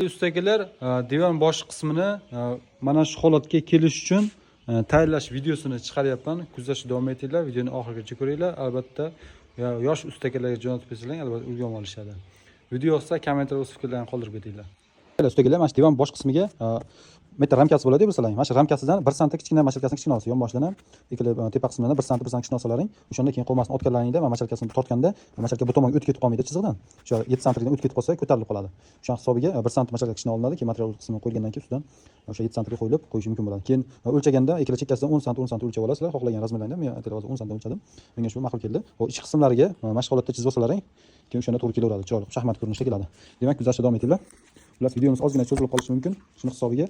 Ustakilar, divan bosh qismini mana shu holatga kelish uchun tayyorlash videosini chiqaryapman. Kuzatishda davom etinglar, videoni oxirigacha ko'ringlar. Albatta, yosh ustakilarga jo'natib bersanglar, albatta o'rganib olishadi. Video yoqsa kommentariyada o'z fikrlaringizni qoldirib ketinglar. Ustakilar, mana shu divan bosh qismiga meter ramkasi bo'ladi deb hisoblang. Mana shu ramkasidan 1 sm kichkina mashalkasini kichkina olasiz. Yon boshidan ham, ikkala tepa qismidan 1 sm kichkina olsalaring, o'shanda keyin qo'lmasini otganlaringda va mashalkasini tortganda, mashalka bu tomonga o'tib ketib qolmaydi chiziqdan. O'sha 7 sm dan o'tib ketib qolsa, ko'tarilib qoladi. O'sha hisobiga 1 sm mashalka kichkina olinadi, keyin material qismini qo'ygandan keyin ustidan o'sha 7 sm ga qo'yilib qo'yish mumkin bo'ladi. Keyin o'lchaganda ikkala chekkasidan 10 sm o'lchab olasizlar. Xohlagan razmerlarni men hozir 10 sm o'lchadim. Menga shu ma'qul keldi. Bu ichki qismlariga mana shu holatda chizib olsalaring, keyin o'shanda to'g'ri kelaveradi, chiroyli shaxmat ko'rinishda keladi. Demak, kuzatishda davom etinglar. Ular videomiz ozgina cho'zilib qolishi mumkin. Shuni hisobiga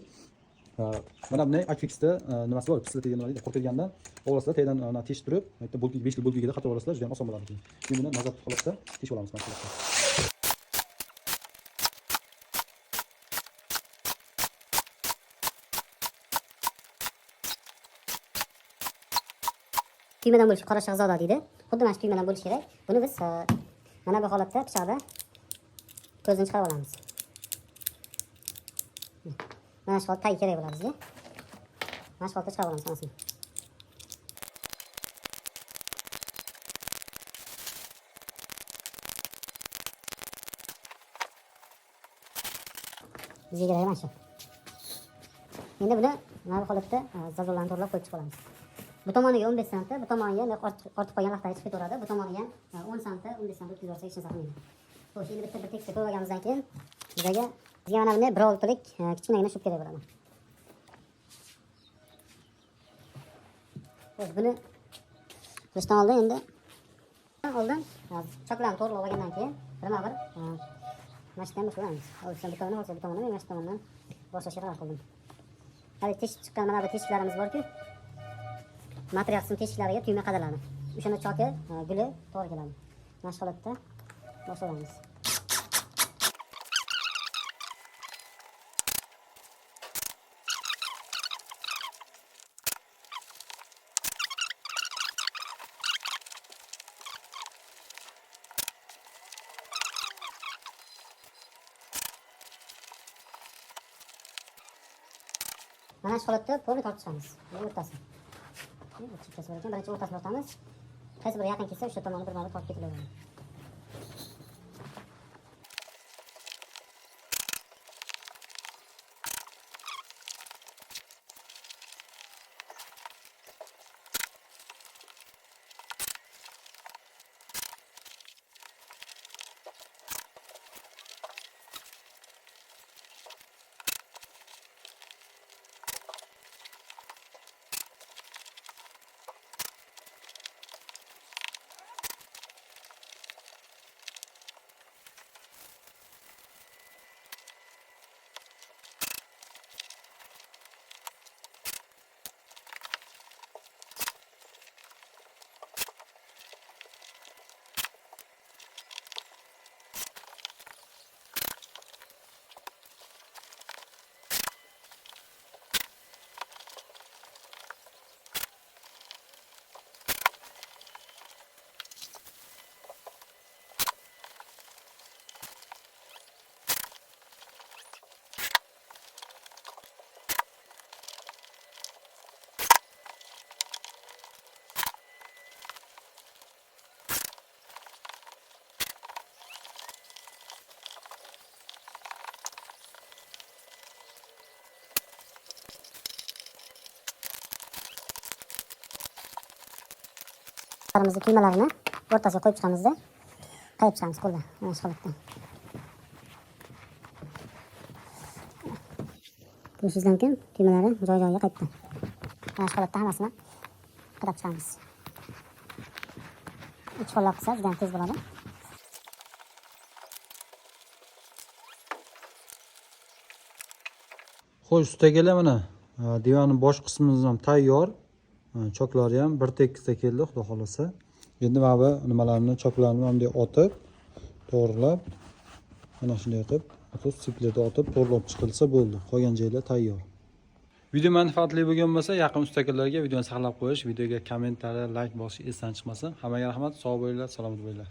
mana bunday Akfixda nimasi bor, pislatiga nima deydi, qurtilgandan olasizlar, taydan teshib turib, bitta bo'lgi 5 xil bo'lgiga qatib olasizlar, juda ham oson bo'ladi. Keyin buni nazorat holatda teshib olamiz mana shu. Tuymadan bo'lish qora shahzoda deydi. Xuddi mana shu tuymadan bo'lish kerak. Buni biz mana bu holatda pichoqda ko'zdan chiqarib olamiz. Mana shu holatda kerak bo'ladi bizga. Mana shu holatda chiqarib olamiz hammasini. Bizga kerak mana shu. Endi buni mana bu holatda zazollarni to'g'rilab qo'yib chiqib olamiz. Bu tomoniga 15 sm, bu tomoniga ortib qolgan vaqtda chiqib ketaveradi. Bu tomoniga 10 sm, 15 sm o'tkazib olsak hech narsa qilmaydi. Xo'sh, endi bitta bir tekisga qo'yganimizdan keyin bizga mana bunday bir oltilik kichkinagina shub kerak bo'ladi. Xo'sh, buni qilishdan oldin choklarni to'g'rilab olgandan keyin birma-bir mashqdan boshlaymiz. Olsa bu tomondan, olsa bu tomondan, men mana shu tomondan boshlashga qaror qildim. Hali teshib chiqqan mana bu teshiklarimiz bor-ku. Material qismi teshiklariga tuyma qadaladi. O'shanda choki, guli to'g'ri keladi. Mana shu holatda boshlaymiz. Mana shu holatda polni tortishamiz. O'rtasi. Birinchi o'rtasini tortamiz. Qaysi biri yaqin kelsa, o'sha tomonni bir-birini tortib ketaveradi. Kiyimlarini o'rtasiga qo'yib chiqamizda, qayib chiqamiz qo'lda, mana shu holatda. Ko'rishingizdan keyin kiyimlari joy-joyiga qaytdi. Mana shu holatda hammasini qadab chiqamiz. Uch qo'llab qilsa juda tez bo'ladi. Xo'sh, ustakilar, mana divanning bosh qismimiz ham tayyor. Choklari ham bir tekisda keldi, xudo xolasa. Endi mana bu nimalarni, choklarni ham bunday otib, to'g'rilab, mana shunday qilib, siplarda otib, to'g'rilab chiqilsa bo'ldi. Qolgan joylar tayyor. Video manfaatli bo'lgan bo'lsa, yaqin ustakilarga videoni saqlab qo'yish, videoga kommentariy, like bosish esdan chiqmasin. Hammaga rahmat, sog' bo'linglar, salomat bo'linglar.